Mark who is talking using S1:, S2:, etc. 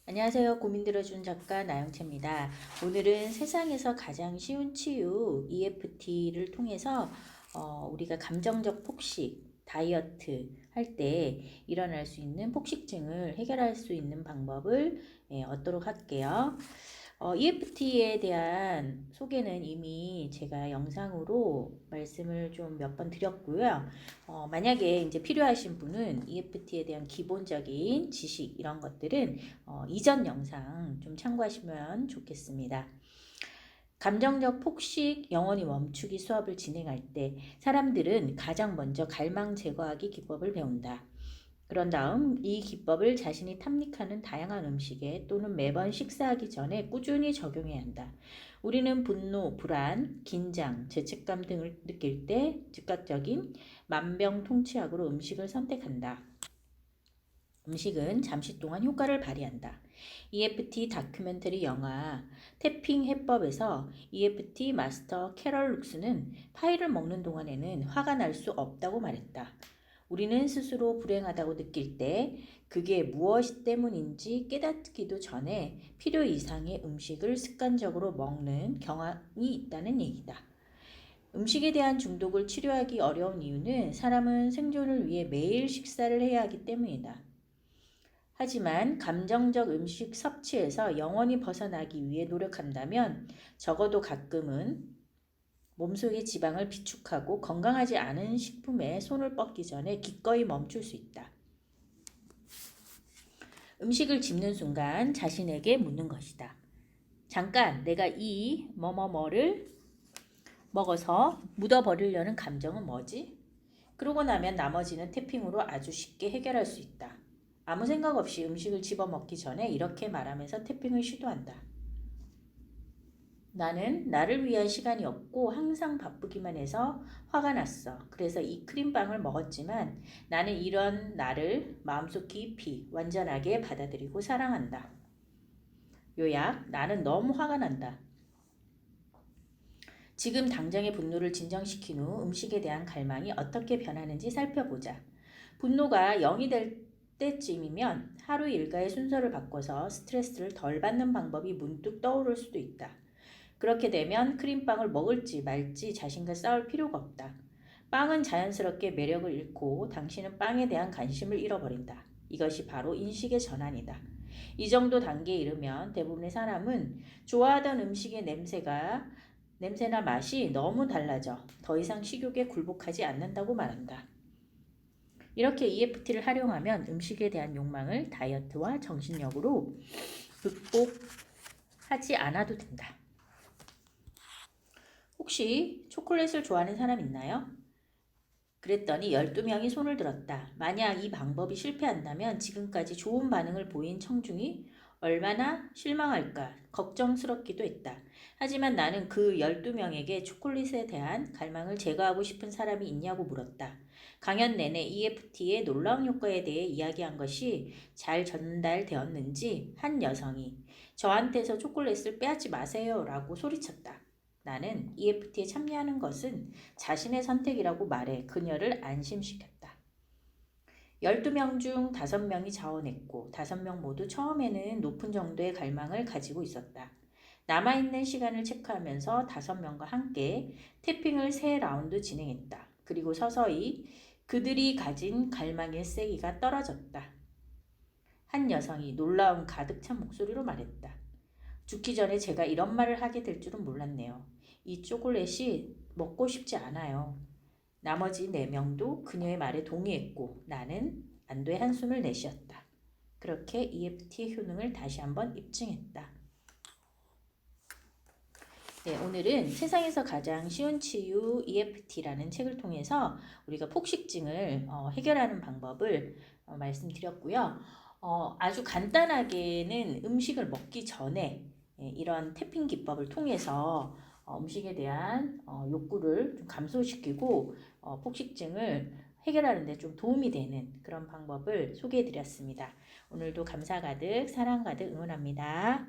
S1: 안녕하세요. 고민 들어준 작가 나영채입니다. 오늘은 세상에서 가장 쉬운 치유 EFT를 통해서 우리가 감정적 폭식, 다이어트 할 때 일어날 수 있는 폭식증을 해결할 수 있는 방법을 얻도록 할게요. EFT에 대한 소개는 이미 제가 영상으로 말씀을 좀 몇 번 드렸고요. 만약에 이제 필요하신 분은 EFT에 대한 기본적인 지식 이런 것들은 이전 영상 좀 참고하시면 좋겠습니다. 감정적 폭식 영원히 멈추기 수업을 진행할 때 사람들은 가장 먼저 갈망 제거하기 기법을 배운다. 그런 다음 이 기법을 자신이 탐닉하는 다양한 음식에 또는 매번 식사하기 전에 꾸준히 적용해야 한다. 우리는 분노, 불안, 긴장, 죄책감 등을 느낄 때 즉각적인 만병통치약으로 음식을 선택한다. 음식은 잠시 동안 효과를 발휘한다. EFT 다큐멘터리 영화 태핑 해법에서 EFT 마스터 캐럴 룩스는 파이를 먹는 동안에는 화가 날 수 없다고 말했다. 우리는 스스로 불행하다고 느낄 때 그게 무엇 때문인지 깨닫기도 전에 필요 이상의 음식을 습관적으로 먹는 경향이 있다는 얘기다. 음식에 대한 중독을 치료하기 어려운 이유는 사람은 생존을 위해 매일 식사를 해야 하기 때문이다. 하지만 감정적 음식 섭취에서 영원히 벗어나기 위해 노력한다면 적어도 가끔은 몸속의 지방을 비축하고 건강하지 않은 식품에 손을 뻗기 전에 기꺼이 멈출 수 있다. 음식을 집는 순간 자신에게 묻는 것이다. 잠깐 내가 이 뭐뭐뭐를 먹어서 묻어버리려는 감정은 뭐지? 그러고 나면 나머지는 태핑으로 아주 쉽게 해결할 수 있다. 아무 생각 없이 음식을 집어먹기 전에 이렇게 말하면서 태핑을 시도한다. 나는 나를 위한 시간이 없고 항상 바쁘기만 해서 화가 났어. 그래서 이 크림빵을 먹었지만 나는 이런 나를 마음속 깊이 완전하게 받아들이고 사랑한다. 요약, 나는 너무 화가 난다. 지금 당장의 분노를 진정시킨 후 음식에 대한 갈망이 어떻게 변하는지 살펴보자. 분노가 0이 될 때쯤이면 하루 일과의 순서를 바꿔서 스트레스를 덜 받는 방법이 문득 떠오를 수도 있다. 그렇게 되면 크림빵을 먹을지 말지 자신과 싸울 필요가 없다. 빵은 자연스럽게 매력을 잃고 당신은 빵에 대한 관심을 잃어버린다. 이것이 바로 인식의 전환이다. 이 정도 단계에 이르면 대부분의 사람은 좋아하던 음식의 냄새나 맛이 너무 달라져 더 이상 식욕에 굴복하지 않는다고 말한다. 이렇게 EFT를 활용하면 음식에 대한 욕망을 다이어트와 정신력으로 극복하지 않아도 된다. 혹시 초콜릿을 좋아하는 사람 있나요? 그랬더니 12명이 손을 들었다. 만약 이 방법이 실패한다면 지금까지 좋은 반응을 보인 청중이 얼마나 실망할까 걱정스럽기도 했다. 하지만 나는 그 12명에게 초콜릿에 대한 갈망을 제거하고 싶은 사람이 있냐고 물었다. 강연 내내 EFT의 놀라운 효과에 대해 이야기한 것이 잘 전달되었는지 한 여성이 저한테서 초콜릿을 빼앗지 마세요 라고 소리쳤다. 나는 EFT에 참여하는 것은 자신의 선택이라고 말해 그녀를 안심시켰다. 12명 중 5명이 자원했고 5명 모두 처음에는 높은 정도의 갈망을 가지고 있었다. 남아있는 시간을 체크하면서 5명과 함께 태핑을 3라운드 진행했다. 그리고 서서히 그들이 가진 갈망의 세기가 떨어졌다. 한 여성이 놀라움 가득 찬 목소리로 말했다. 죽기 전에 제가 이런 말을 하게 될 줄은 몰랐네요. 이 초콜릿이 먹고 싶지 않아요. 나머지 4명도 그녀의 말에 동의했고 나는 안도의 한숨을 내쉬었다. 그렇게 EFT의 효능을 다시 한번 입증했다. 네, 오늘은 세상에서 가장 쉬운 치유 EFT라는 책을 통해서 우리가 폭식증을 해결하는 방법을 말씀드렸고요. 아주 간단하게는 음식을 먹기 전에 이런 태핑 기법을 통해서 음식에 대한 욕구를 좀 감소시키고 폭식증을 해결하는 데 좀 도움이 되는 그런 방법을 소개해 드렸습니다. 오늘도 감사 가득 사랑 가득 응원합니다.